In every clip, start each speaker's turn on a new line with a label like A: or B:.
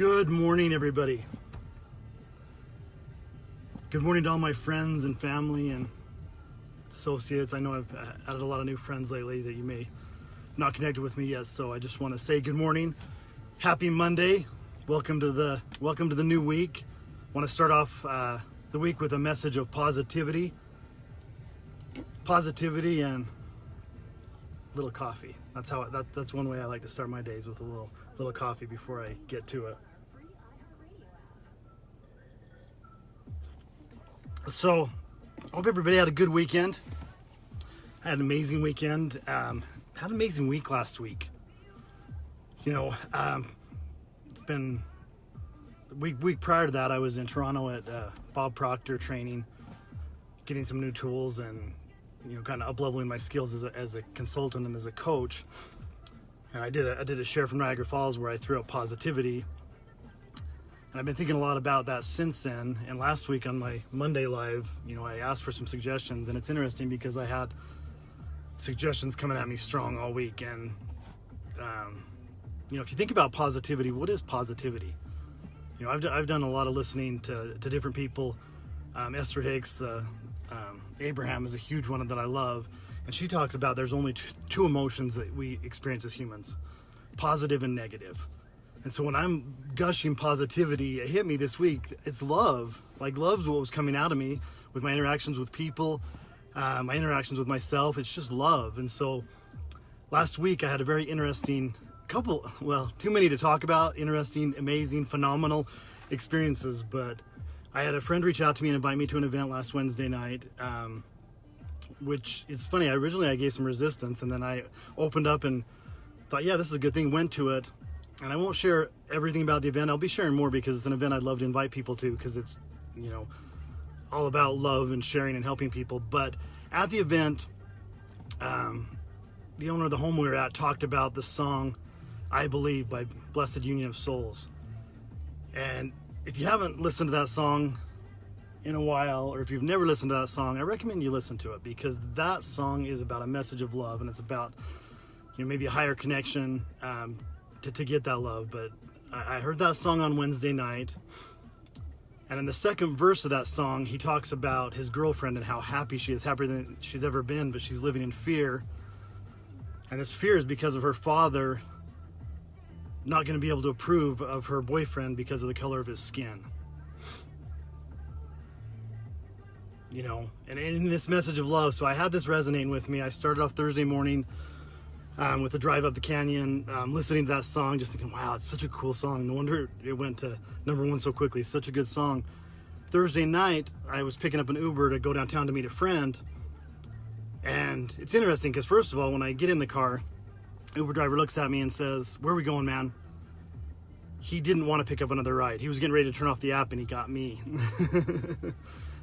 A: Good morning, everybody. Good morning to all my friends and family and associates. I know I've added a lot of new friends lately that you may not connected with me yet, so I just want to say good morning. Happy Monday. Welcome to the new week. I want to start off the week with a message of positivity. Positivity and a little coffee. That's one way I like to start my days, with a little coffee before I get to it. So, I hope everybody had a good weekend. I had an amazing weekend. Had an amazing week last week. It's been week prior to that. I was in Toronto at Bob Proctor training, getting some new tools and kind of up-leveling my skills as a consultant and as a coach. And I did a share from Niagara Falls where I threw out positivity. And I've been thinking a lot about that since then. And last week on my Monday Live, I asked for some suggestions. And it's interesting because I had suggestions coming at me strong all week. And, if you think about positivity, what is positivity? I've done a lot of listening to different people. Esther Hicks, Abraham is a huge one that I love. And she talks about there's only two emotions that we experience as humans, positive and negative. And so when I'm gushing positivity, it hit me this week. It's love. Like, love's what was coming out of me with my interactions with people, my interactions with myself. It's just love. And so last week I had a very interesting too many to talk about, interesting, amazing, phenomenal experiences. But I had a friend reach out to me and invite me to an event last Wednesday night, which it's funny. Originally I gave some resistance, and then I opened up and thought, yeah, this is a good thing, went to it. And I won't share everything about the event. I'll be sharing more because it's an event I'd love to invite people to, because it's, all about love and sharing and helping people. But at the event, the owner of the home we were at talked about the song I Believe by Blessed Union of Souls. And if you haven't listened to that song in a while, or if you've never listened to that song, I recommend you listen to it, because that song is about a message of love, and it's about maybe a higher connection to get that love. But I heard that song on Wednesday night, and in the second verse of that song, he talks about his girlfriend and how happy she is, happier than she's ever been, but she's living in fear. And this fear is because of her father not going to be able to approve of her boyfriend because of the color of his skin. And in this message of love, so I had this resonating with me. I started off Thursday morning with the drive up the canyon, listening to that song, just thinking, wow, it's such a cool song. No wonder it went to #1 so quickly. It's such a good song. Thursday night, I was picking up an Uber to go downtown to meet a friend. And it's interesting because, first of all, when I get in the car, Uber driver looks at me and says, "Where are we going, man?" He didn't want to pick up another ride. He was getting ready to turn off the app, and he got me.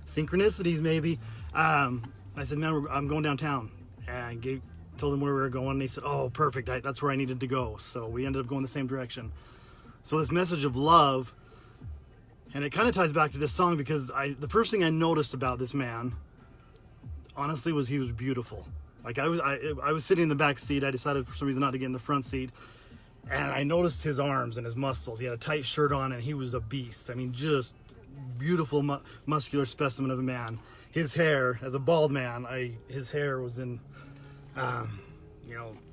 A: Synchronicities, maybe. I said, "Man, I'm going downtown." And told him where we were going, and he said, "Oh, perfect, that's where I needed to go." So we ended up going the same direction. So this message of love, and it kind of ties back to this song, because the first thing I noticed about this man, honestly, was he was beautiful. Like, I was sitting in the back seat. I decided for some reason not to get in the front seat, and I noticed his arms and his muscles. He had a tight shirt on, and he was a beast. I mean, just beautiful muscular specimen of a man. His hair, as a bald man, his hair was in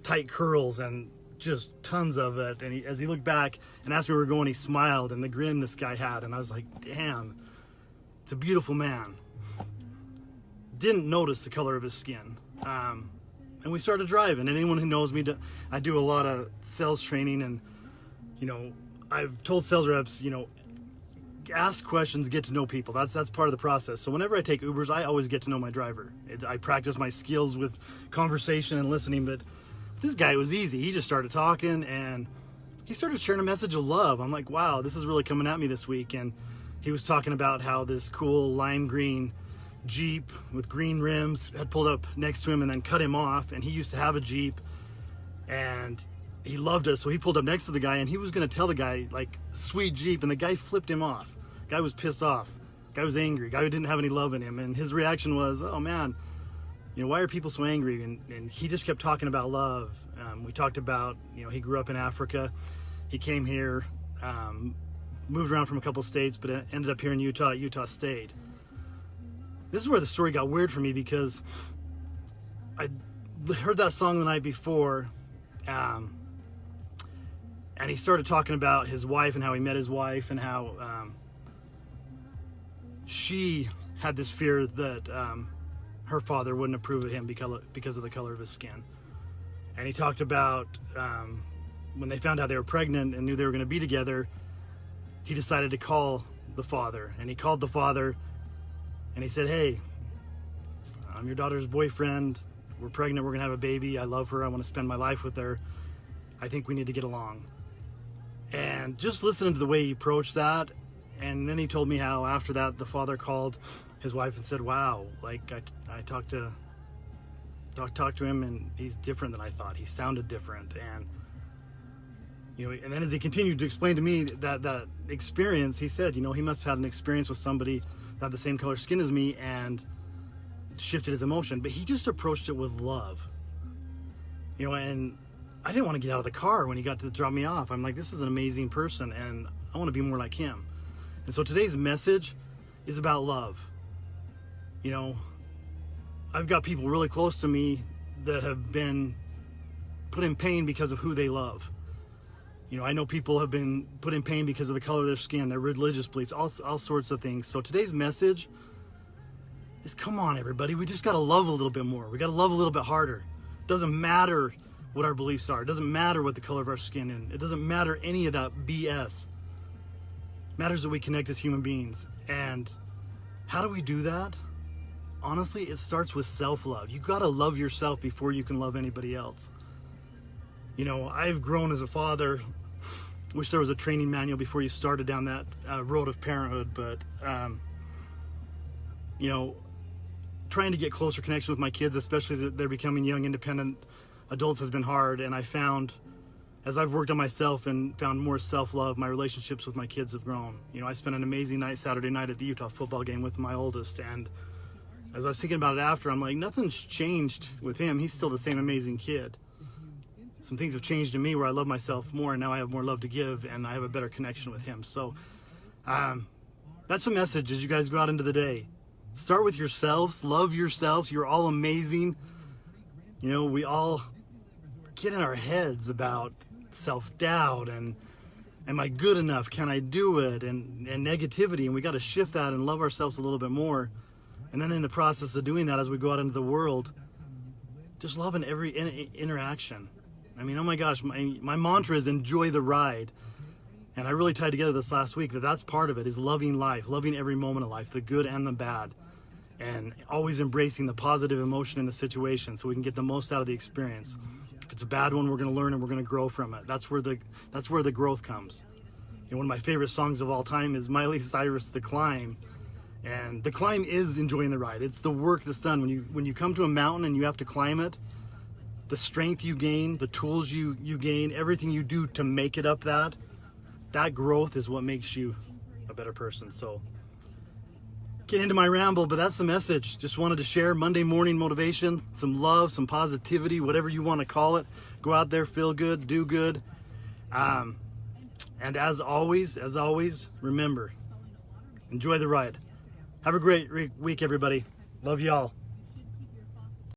A: tight curls and just tons of it. And as he looked back and asked me where we were going, he smiled, and the grin this guy had, and I was like, damn, it's a beautiful man. Didn't notice the color of his skin. And we started driving. And anyone who knows me, I do a lot of sales training, and I've told sales reps, ask questions, get to know people. That's part of the process. So whenever I take Ubers, I always get to know my driver. I practice my skills with conversation and listening, but this guy was easy. He just started talking, and he started sharing a message of love. I'm like, wow, this is really coming at me this week. And he was talking about how this cool lime green Jeep with green rims had pulled up next to him and then cut him off. And he used to have a Jeep, and he loved us, so he pulled up next to the guy, and he was going to tell the guy, like, sweet Jeep, and the guy flipped him off. Guy was pissed off. Guy was angry. Guy who didn't have any love in him, and his reaction was, oh man, why are people so angry? And he just kept talking about love. We talked about, he grew up in Africa. He came here moved around from a couple states, but ended up here in Utah at Utah State. This is where the story got weird for me, because I heard that song the night before, and he started talking about his wife and how he met his wife and how she had this fear that her father wouldn't approve of him because of the color of his skin. And he talked about when they found out they were pregnant and knew they were going to be together, he decided to call the father. And he called the father and he said, "Hey, I'm your daughter's boyfriend. We're pregnant. We're going to have a baby. I love her. I want to spend my life with her. I think we need to get along." And just listening to the way he approached that, and then he told me how after that the father called his wife and said, "Wow, like I talked to him and he's different than I thought. He sounded different." And and then as he continued to explain to me that experience, he said, he must have had an experience with somebody that had the same color skin as me and shifted his emotion. But he just approached it with love. And I didn't want to get out of the car when he got to drop me off. I'm like, this is an amazing person and I want to be more like him. And so today's message is about love. I've got people really close to me that have been put in pain because of who they love. I know people have been put in pain because of the color of their skin, their religious beliefs, all sorts of things. So today's message is, come on, everybody. We just got to love a little bit more. We got to love a little bit harder. It doesn't matter what our beliefs are. It doesn't matter what the color of our skin is. It doesn't matter any of that BS. It matters that we connect as human beings. And how do we do that? Honestly, it starts with self-love. You got to love yourself before you can love anybody else. I've grown as a father. Wish there was a training manual before you started down that road of parenthood, but trying to get closer connection with my kids, especially as they're becoming young, independent adults, has been hard. And I found, as I've worked on myself and found more self-love, my relationships with my kids have grown. I spent an amazing night Saturday night at the Utah football game with my oldest, and as I was thinking about it after, I'm like, nothing's changed with him. He's still the same amazing kid. Some things have changed in me where I love myself more, and now I have more love to give, and I have a better connection with him. So that's a message as you guys go out into the day. Start with yourselves. Love yourselves. You're all amazing. We all get in our heads about self-doubt and am I good enough? Can I do it? And negativity. And we got to shift that and love ourselves a little bit more. And then in the process of doing that, as we go out into the world, just loving every interaction. I mean, oh my gosh, my mantra is enjoy the ride. And I really tied together this last week that's part of it, is loving life, loving every moment of life, the good and the bad. And always embracing the positive emotion in the situation so we can get the most out of the experience. If it's a bad one, we're going to learn and we're going to grow from it. That's where the growth comes. One of my favorite songs of all time is Miley Cyrus' The Climb. And the climb is enjoying the ride. It's the work that's done. When you come to a mountain and you have to climb it, the strength you gain, the tools you gain, everything you do to make it up that growth is what makes you a better person. So, get into my ramble, but that's the message. Just wanted to share Monday morning motivation, some love, some positivity, whatever you want to call it. Go out there, feel good, do good. And as always, remember, enjoy the ride. Have a great week, everybody. Love y'all.